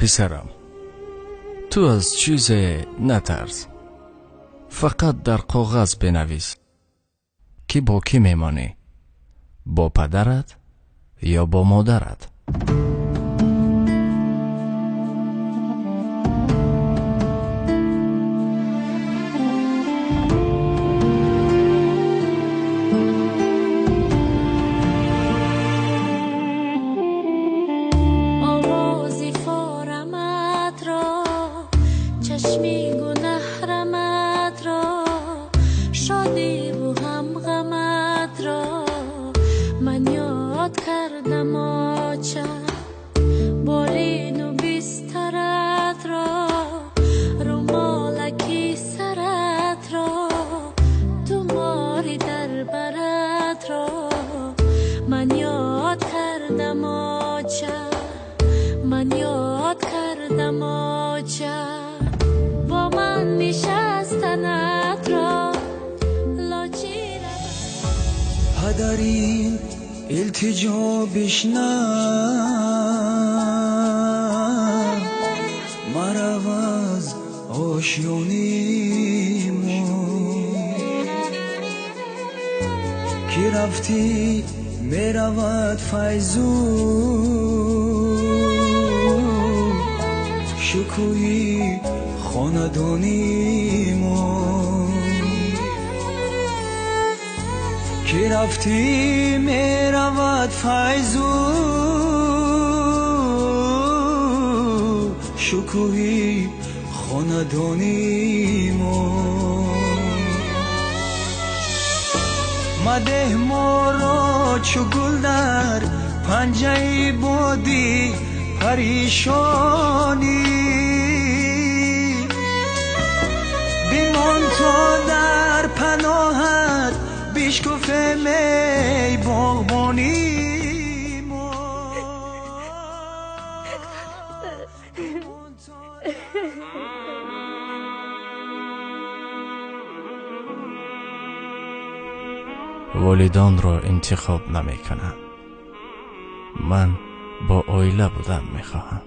پسرم، تو از چیز نترس، فقط در کاغذ بنویس که با کی میمانی، با پدرت یا با مادرت. چشمی گنهرمت را، شادی و هم غمت را من یاد کردم. آچه بالین و بسترت را، رومالکی سرت را، تو ماری در برت را من یاد کردم. آچه من یاد کردم. آچه با من نشستنت را پدری التجا بشنو، مرو از آشیانیمون که رفتی میرود فیضو شکوهی خاندانیمون که رفتی میرود فیضو شکوهی خاندانیمون. مده ما را چو گل در پنجه بادی پریشانی، بیمان تا در پناهت بیشکفه می باغبانی. والدان را انتخاب نمی کنم، من با عائله بودن می خواهم.